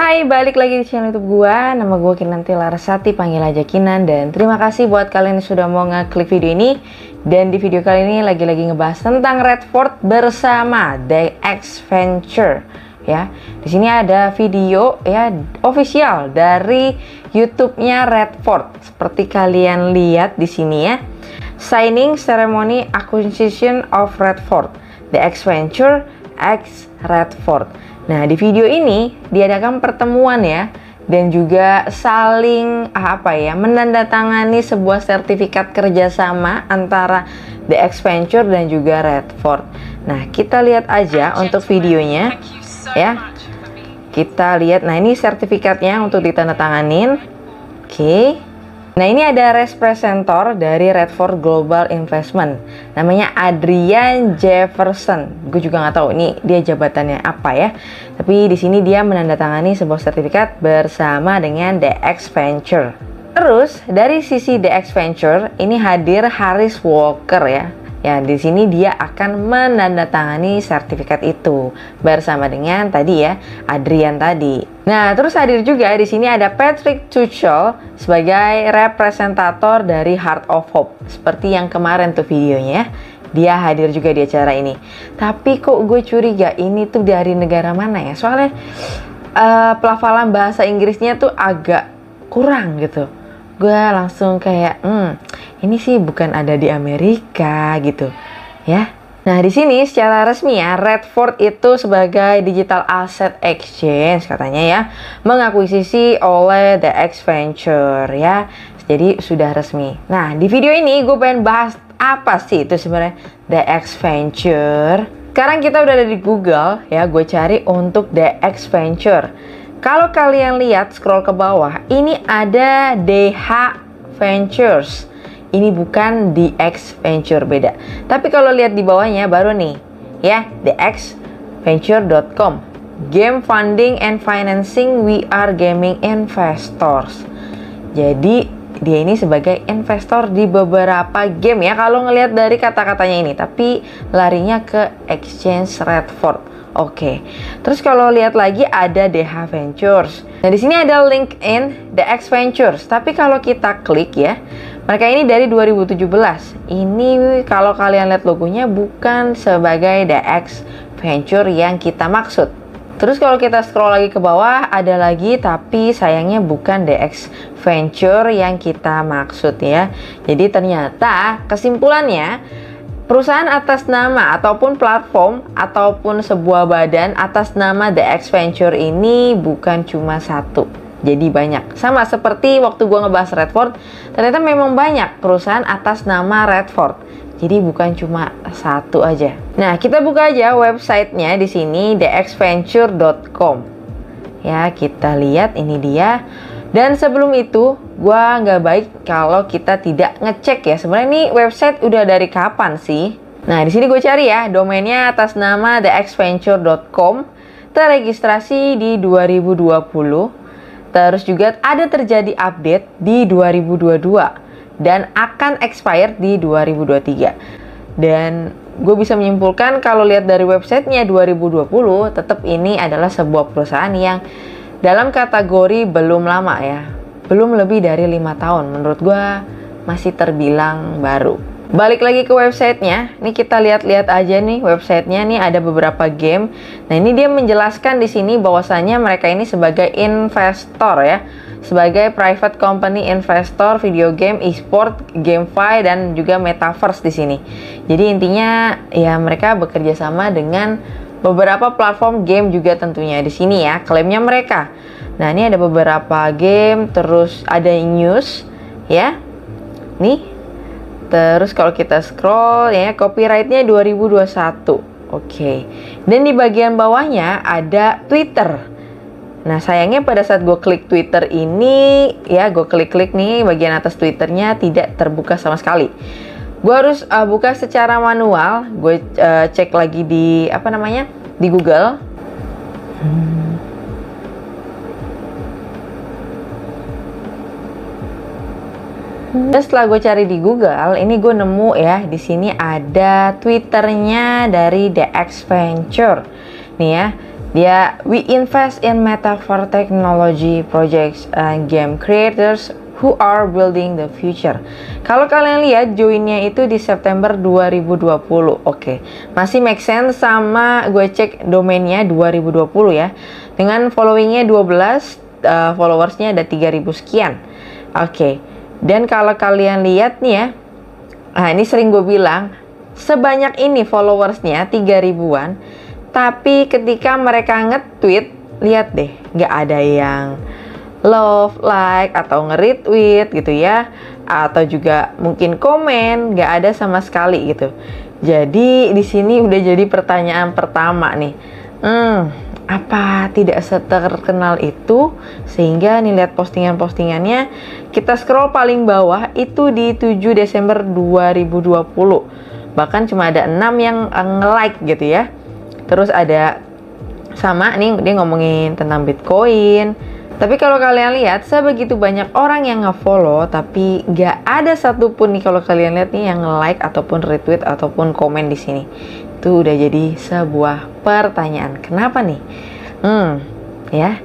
Hai, balik lagi di channel YouTube gua. Nama gua Kinanti Larasati, panggil aja Kinan. Dan terima kasih buat kalian yang sudah mau ngeklik video ini. Dan di video kali ini lagi-lagi ngebahas tentang Redford bersama The X Venture. Ya, di sini ada video ya official dari YouTube-nya Redford. Seperti kalian lihat di sini ya. Signing Ceremony Acquisition of Redford, The X Venture X Redford. Nah, di video ini diadakan pertemuan ya, dan juga saling menandatangani sebuah sertifikat kerjasama antara The X Venture dan juga Redford. Nah, kita lihat aja untuk videonya ya. Kita lihat, nah ini sertifikatnya untuk ditandatanganin. Oke. Nah, ini ada representator dari Redford Global Investment, namanya Adrian Jefferson. Gue juga nggak tahu ini dia jabatannya apa ya. Tapi di sini dia menandatangani sebuah sertifikat bersama dengan The X Venture. Terus dari sisi The X Venture ini hadir Harris Walker ya. Ya, di sini dia akan menandatangani sertifikat itu bersama dengan tadi ya, Adrian tadi. Nah, terus hadir juga di sini ada Patrick Tuchel sebagai representator dari Heart of Hope. Seperti yang kemarin tuh videonya, dia hadir juga di acara ini. Tapi kok gue curiga ini tuh dari negara mana ya? Soalnya pelafalan bahasa Inggrisnya tuh agak kurang gitu. Gue langsung kayak, ini sih bukan ada di Amerika gitu, ya. Nah, di sini secara resmi ya, Redford itu sebagai digital asset exchange katanya ya, mengakuisisi oleh The X Venture ya. Jadi sudah resmi. Nah, di video ini gue pengen bahas apa sih itu sebenarnya The X Venture. Sekarang kita udah ada di Google ya, gue cari untuk The X Venture. Kalau kalian lihat scroll ke bawah, ini ada DH Ventures. Ini bukan The X Venture, beda. Tapi kalau lihat di bawahnya baru nih, ya, thexventure.com. Game funding and financing, we are gaming investors. Jadi dia ini sebagai investor di beberapa game ya, kalau ngelihat dari kata-katanya ini. Tapi larinya ke Exchange Redford. Oke, terus kalau lihat lagi ada DH Ventures. Nah, di sini ada LinkedIn The X Ventures. Tapi kalau kita klik ya, mereka ini dari 2017. Ini kalau kalian lihat logonya bukan sebagai The X Venture yang kita maksud. Terus kalau kita scroll lagi ke bawah, ada lagi tapi sayangnya bukan The X Venture yang kita maksud ya. Jadi ternyata kesimpulannya, perusahaan atas nama ataupun platform ataupun sebuah badan atas nama The X Venture ini bukan cuma satu, jadi banyak. Sama seperti waktu gua ngebahas Redford, ternyata memang banyak perusahaan atas nama Redford, jadi bukan cuma satu aja. Nah, kita buka aja websitenya di sini, thexventure.com. Ya, kita lihat ini dia. Dan sebelum itu, gua nggak baik kalau kita tidak ngecek ya. Sebenarnya ini website udah dari kapan sih? Nah, di sini gue cari ya, domainnya atas nama thexventure.com, terregistrasi di 2020. Terus juga ada terjadi update di 2022 dan akan expire di 2023. Dan gue bisa menyimpulkan kalau lihat dari websitenya 2020, tetap ini adalah sebuah perusahaan yang dalam kategori belum lama ya, belum lebih dari 5 tahun. Menurut gue masih terbilang baru. Balik lagi ke websitenya, nih kita lihat-lihat aja nih websitenya, nih ada beberapa game. Nah, ini dia menjelaskan di sini bahwasanya mereka ini sebagai investor ya, sebagai private company investor video game, e-sport, GameFi dan juga metaverse di sini. Jadi intinya ya mereka bekerja sama dengan beberapa platform game juga tentunya di sini ya, klaimnya mereka. Nah, ini ada beberapa game, terus ada news ya. Nih. Terus kalau kita scroll ya, copyrightnya 2021. Oke. Dan di bagian bawahnya ada Twitter. Nah, sayangnya pada saat gue klik Twitter ini ya, gue klik-klik nih bagian atas Twitternya tidak terbuka sama sekali. Gue harus buka secara manual. Gue cek lagi di di Google. Dan setelah gue cari di Google, ini gue nemu ya, di sini ada Twitternya dari The X Venture. Nih ya, Dia, we invest in metaverse technology projects and game creators who are building the future. Kalau kalian lihat joinnya itu di September 2020. Oke, masih make sense sama gue cek domainnya 2020 ya. Dengan followingnya 12, followersnya ada 3000 sekian. Oke, dan kalau kalian lihat nih ya, nah ini sering gue bilang, sebanyak ini followersnya 3000-an, tapi ketika mereka nge-tweet, lihat deh, nggak ada yang love, like, atau nge-retweet gitu ya, atau juga mungkin komen, nggak ada sama sekali gitu. Jadi di sini udah jadi pertanyaan pertama nih, apa tidak seterkenal itu sehingga nih lihat postingan-postingannya, kita scroll paling bawah itu di 7 Desember 2020, bahkan cuma ada 6 yang nge-like gitu ya. Terus ada sama nih dia ngomongin tentang Bitcoin. Tapi kalau kalian lihat, sebegitu banyak orang yang nge-follow, tapi nggak ada satupun nih kalau kalian lihat nih yang nge-like ataupun retweet ataupun komen di sini. Itu udah jadi sebuah pertanyaan. Kenapa nih? Ya,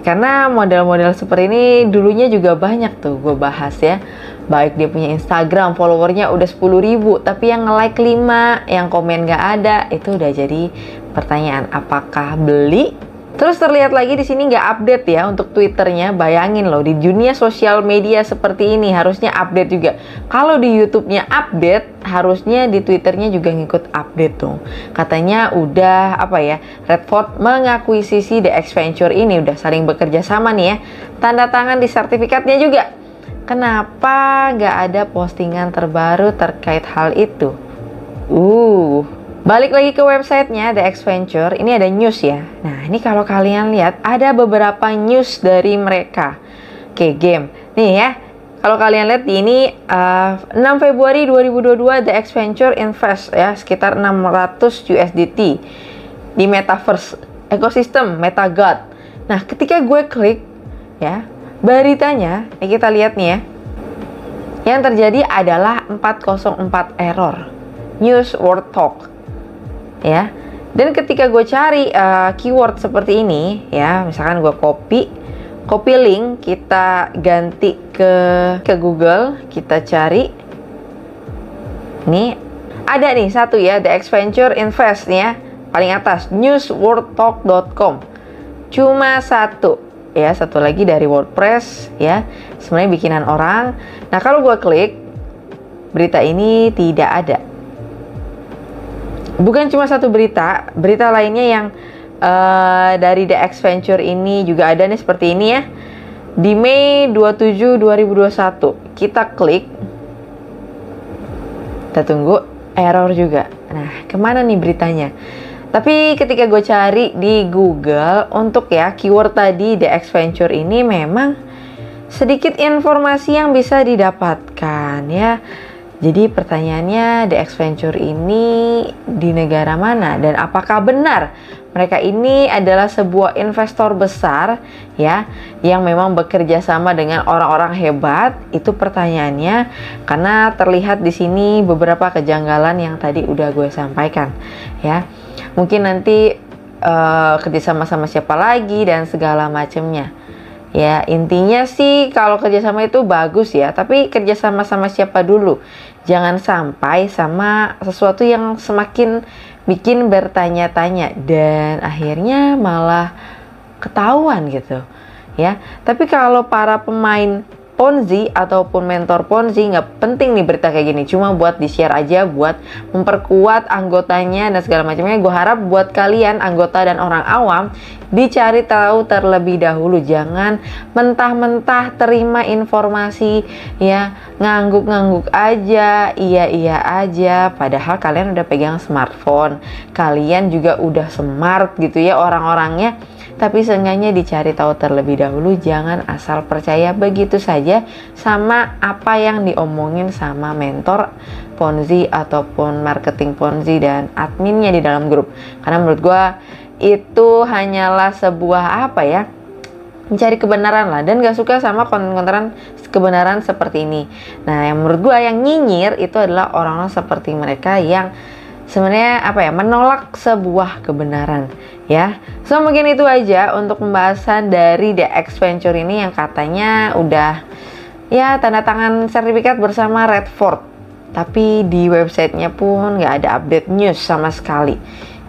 karena model-model seperti ini dulunya juga banyak tuh gue bahas ya. Baik dia punya Instagram, followernya udah 10.000, tapi yang nge-like 5, yang komen nggak ada, itu udah jadi pertanyaan. Apakah beli? Terus terlihat lagi di sini nggak update ya untuk Twitternya. Bayangin loh, di dunia sosial media seperti ini harusnya update juga. Kalau di YouTube-nya update, harusnya di Twitternya juga ngikut update tuh. Katanya udah Redford mengakuisisi The X Venture ini, udah saling bekerja sama nih ya. Tanda tangan di sertifikatnya juga. Kenapa nggak ada postingan terbaru terkait hal itu? Balik lagi ke websitenya The X Venture, ini ada news ya. Nah ini kalau kalian lihat ada beberapa news dari mereka. Oke, game. Nih ya, kalau kalian lihat di ini 6 Februari 2022 The X Venture invest ya sekitar 600 USDT di metaverse ekosistem MetaGod. Nah ketika gue klik ya, beritanya, ini kita lihat nih ya. Yang terjadi adalah 404 error. News World Talk. Ya, dan ketika gue cari keyword seperti ini ya, misalkan gue copy link, kita ganti ke Google, kita cari nih, ada nih satu ya, The X Venture Invest ya, paling atas newsworldtalk.com, cuma satu ya, satu lagi dari WordPress ya, sebenarnya bikinan orang. Nah kalau gue klik, berita ini tidak ada. Bukan cuma satu berita lainnya yang dari The X Venture ini juga ada nih seperti ini ya. Di Mei 27, 2021, kita klik, kita tunggu, error juga. Nah, kemana nih beritanya? Tapi ketika gue cari di Google untuk ya keyword tadi The X Venture ini, memang sedikit informasi yang bisa didapatkan ya. Jadi pertanyaannya, The X Venture ini di negara mana dan apakah benar mereka ini adalah sebuah investor besar ya yang memang bekerja sama dengan orang-orang hebat? Itu pertanyaannya, karena terlihat di sini beberapa kejanggalan yang tadi udah gue sampaikan ya. Mungkin nanti kerjasama sama siapa lagi dan segala macamnya. Ya intinya sih kalau kerjasama itu bagus ya, tapi kerjasama sama siapa dulu. Jangan sampai sama sesuatu yang semakin bikin bertanya-tanya dan akhirnya malah ketahuan gitu ya. Tapi kalau para pemain Ponzi ataupun mentor Ponzi, nggak penting nih berita kayak gini, cuma buat di-share aja buat memperkuat anggotanya dan segala macamnya. Gue harap buat kalian anggota dan orang awam dicari tahu terlebih dahulu, jangan mentah-mentah terima informasi ya, ngangguk-ngangguk aja, iya aja, padahal kalian udah pegang smartphone, kalian juga udah smart gitu ya orang-orangnya. Tapi seenggaknya dicari tahu terlebih dahulu, jangan asal percaya begitu saja sama apa yang diomongin sama mentor Ponzi ataupun marketing Ponzi dan adminnya di dalam grup. Karena menurut gue itu hanyalah sebuah mencari kebenaran lah, dan gak suka sama konten-konten kebenaran seperti ini. Nah yang menurut gue yang nyinyir itu adalah orang-orang seperti mereka yang sebenarnya apa ya, menolak sebuah kebenaran ya. So mungkin itu aja untuk pembahasan dari The X Venture ini yang katanya udah ya tanda tangan sertifikat bersama Redford, tapi di websitenya pun nggak ada update news sama sekali.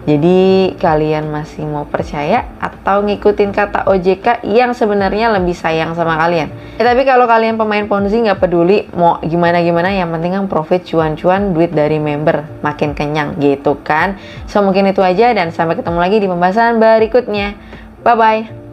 Jadi kalian masih mau percaya atau ngikutin kata OJK yang sebenarnya lebih sayang sama kalian? Tapi kalau kalian pemain Ponzi nggak peduli mau gimana-gimana, yang penting kan profit, cuan-cuan, duit dari member makin kenyang gitu kan. So mungkin itu aja dan sampai ketemu lagi di pembahasan berikutnya. Bye-bye.